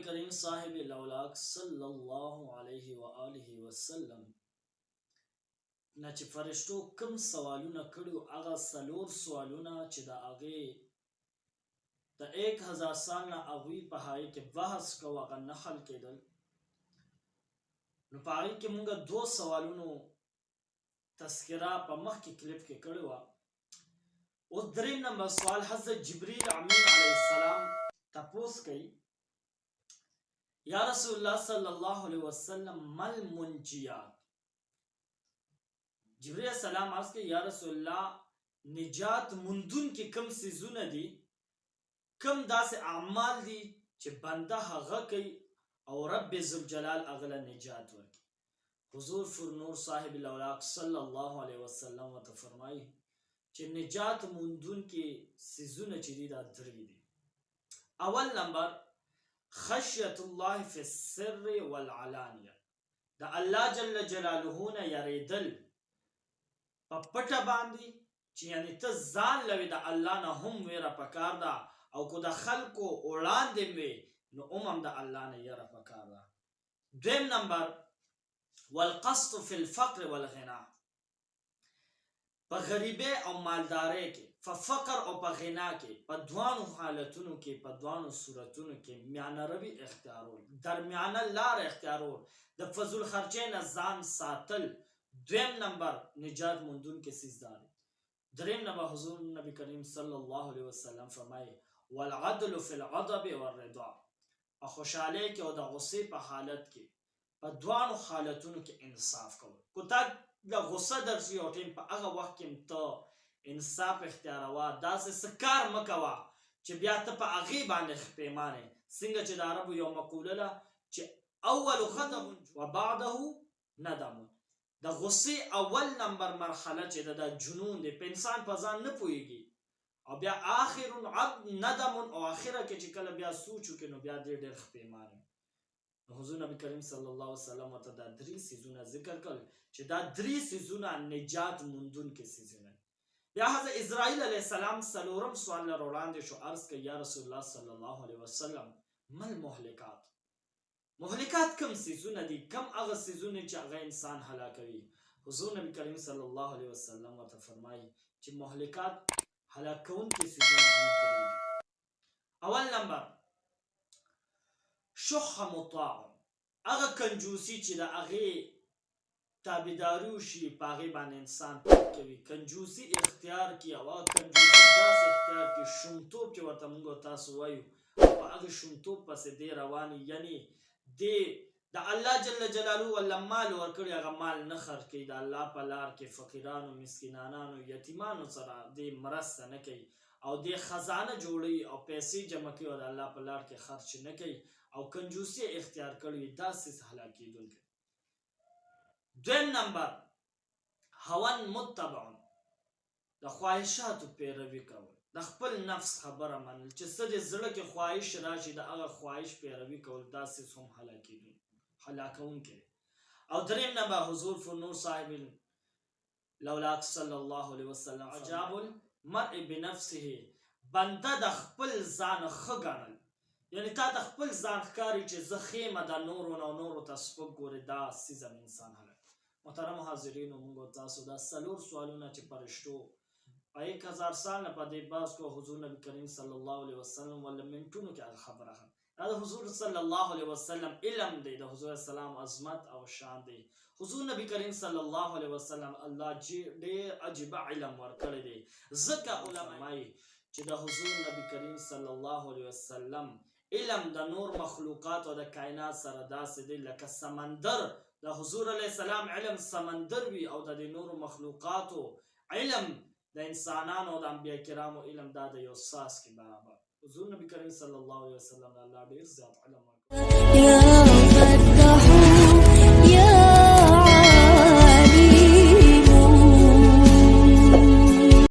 کریم صاحب الاولاق صلی الله علیه و آله وسلم نه چې فرشتو کم سوالونه کړي هغه څلور سوالونه چې د هغې د 1000 سال نه هغوی په هغې کې بحث کوو هغه نه حل کېدل، نو په هغې کې مونږ 2 سوالونو تذکره په مخکې کلیپ کې کړې وه. اوس 3 نمبر سوال حضرت جبریل امین علیه السلام تپوس کوي یا رسول الله صلی الله علیه وسلم مل منجیات. جبریل السلام عرض کوي یا رسول الله نجات مندون کې کم سیزونه دي، کم داسې اعمال دي چې بنده هغه کوي او رب ذوالجلال هغه له نجات ورکړي. حضور فرنور صاحب الاولاق صلی الله علیه وسلم ورته فرمایي چې نجات مندون کې سیزونه چې دي دا 3 دي. اول نمبر خشیت الله فی السر والعلانیه، د الله جل جلاله نه یریدل په پټه باندې چې یعنی ته ځان لوي د الله نه هم ویره پکار ده، او کو د خلکو وړاندې وي نو هم د الله نه یره پکار ده. 2 نمبر والقسط فی الفقر والغنا، په غریبۍ او مالدارۍ کې، په فقر او په غنا کې، په دوانو حالتونو کې، په دوانو صورتونو کې میانه روي اختیارول، درمیانه لار اختیارول، د فضول خرچۍ نه ځان ساتل. 2 نمبر نجات مندون کې سیزدار. 3 نمبر حضور نبی کریم صلی الله علیه وسلم فرمایي والعدل فی الغضب والرضا، په خوشحالۍ کې او د غصې په حالت کې په دوانو حالتونو کې انصاف کول. کو تا د غصه درشي او ټیم په هغه وخت کې ته انصاف اختیاروا، داسې څه کار مه کوه چې بیا ته په هغې باندې پښیمانې. څنګه چې د عربو یو مقوله ده چې اول غضب وبعده ندم، د غصې اول نمبر مرحله چې ده د جنون دی، په انسان په ځان نه پوهېږي، او بیا آخر ندم، او آخره کې چې کله بیا سوچ وکړي نو بیا ډېر پښیمانه. حضور نبی کریم صلی الله علیه وسلم ورته دا 3 سیزونه ذکر کړل چې دا 3 سیزونه نجات مندون کې سیزونه. بیا حضرت اسرائیل علیه السلام 4م سوال له وړاندې شو، عرض کوي یا رسول الله صلی الله علیه وسلم مل مهلکات، مهلکات کم سیزونه دي، کم هغه سیزونه چې هغه انسان هلاکوي. حضور نبی کریم صلی الله علیه وسلم ورته فرمایي چې مهلکات هلاکونکي سیزونه هم 3 دي. اول نمبر شح مطاع، هغه کنجوسی چې د هغې تابعداري وشي په هغې باندې انسان کوي، کنجوسي اختیار کړي، او هغه کنجوسي داسې اختیار کړي شومتوب چې ورته موږ تاسو وایو، په هغې شومتوب پسې دی رواني، یعنی دی د الله جل جلاله ولله مال ورکړي، هغه مال نه خرج کوي، د الله په لار کې فقیرانو، مسکینانو، یتیمانو سره دی مرسته نه کوي، او دی خزانه جوړوي او پیسې جمع کوي او د الله په لار کې خرچ نه کوي، او کنجوسي اختیار کړي، داسې هلاکېدونکی. 2 نمبر هون متبع، د خواهشاتو پیروي کول، د خپل نفس خبره منل، چې څه د زړه کې خواهش راشي د هغه خواهش پیروي کول، داسې هم هلاکونکی. او 3 نمبر حضور فرنور صاحب الاولاق صلی الله علیه وسلم عجاب المرء بنفسه، بنده د خپل ځان ښه ګڼل، یعنی تا د خپل ځان ښکاري چې زه ښه یم، د نورو نه نورو ته سپک ګورې، دا سیزم انسان هلک. محترمو حاضرینو، موږ تاسو دا 4 سوالونه چې فرشتو په 1000 سال نه په دې بحث کو، حضور نبی کریم صلی الله علیه وسلم ولله منټونو کې هغه خبره هم دا د حضور صلی الله علیه وسلم علم دی، د حضور السلام عظمت او شان دی. حضور نبی کریم صلی الله علیه وسلم الله ډېر عجیبه علم ورکړی دی، ځکه علماء چې د حضور نبی کریم صلی الله علیه وسلم علم د نور مخلوقات او د کائنات سره داسې دی لکه سمندر، د حضور علیه السلام علم سمندر وي، او د نورو مخلوقاتو علم د انسانانو او د انبیا کرامو علم دا د یو ساس کې برابر. حضور نبی کریم صلی الله علیه وسلم الله ډېر زیات علم ورکړي.